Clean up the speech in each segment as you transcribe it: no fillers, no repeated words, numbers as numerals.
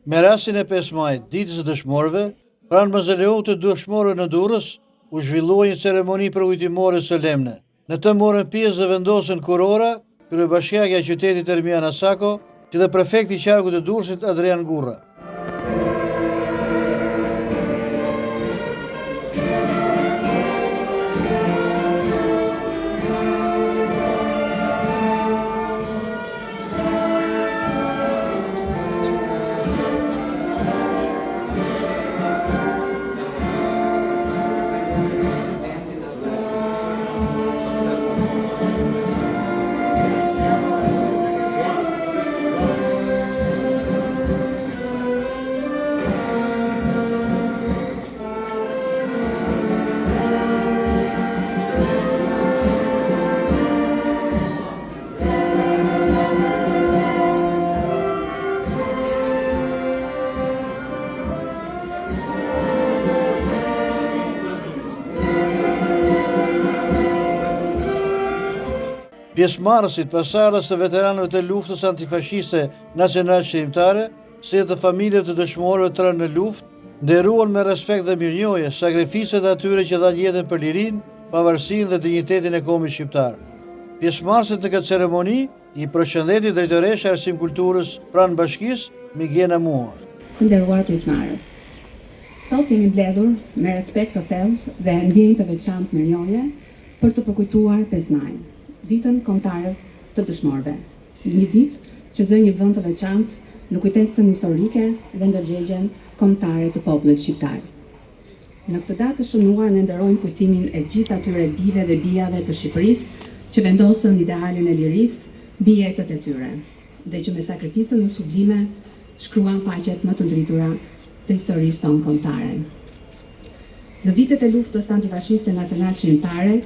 Me rastin e 5 majit, ditës së dëshmorëve, pranë mazoleut të dëshmorëve në Durrës, u zhvilloi një ceremoni përkujtimore solemne. Në të morën pjesë dhe vendosën kurora, kryebashkiakja e qytetit Ermiana Sako, si dhe prefekti i qarkut të Durrësit Adrian Gurra. Pjesëmarrësit pasardhës të veteranëve të luftës antifashiste nacional qërimtare, si të familjeve të dëshmorëve të rënë në luftë, nderuan me respekt dhe mirënjohje sakrificet e atyre që dhanë jetën për lirinë, pavarësinë dhe dinjitetin e kombit shqiptar. Pjesëmarrësit në këtë ceremoni i përshëndeti drejtoresha e Arsim Kulturës pranë bashkisë, Migena Muar. Të nderuar pjesëmarrës, sot jemi mbledhur me respekt të thellë dhe ndjenjë të veçantë mirënjohje për të përkujtuar 5 maj, ditën kombëtare të dëshmorëve. Një ditë që zë një vend të veçantë në kujtesën historike dhe ndërgjegjen kombëtare të popullit shqiptar. Në këtë datë të shënuar ne nderojmë kujtimin e gjithë atyre bijve dhe bijave të Shqipërisë që vendosën idealin e lirisë mbi jetët e tyre dhe që me sakrificën më sublime shkruan faqet më të ndritura të historisë tonë kombëtare. Në vitet e luftës antifashiste nacional qërimtare,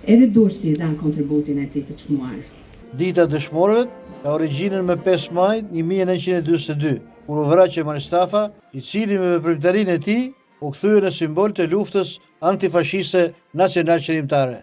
edhe Durrësi dha kontributin e tij të çmuar. Dita e dëshmorëve ka origjinën me 5 maj 1942, kur u vra Qemal Stafa, i cili me veprimtarinë e tij u kthye në simbol të luftës antifashiste nacional qërimtare.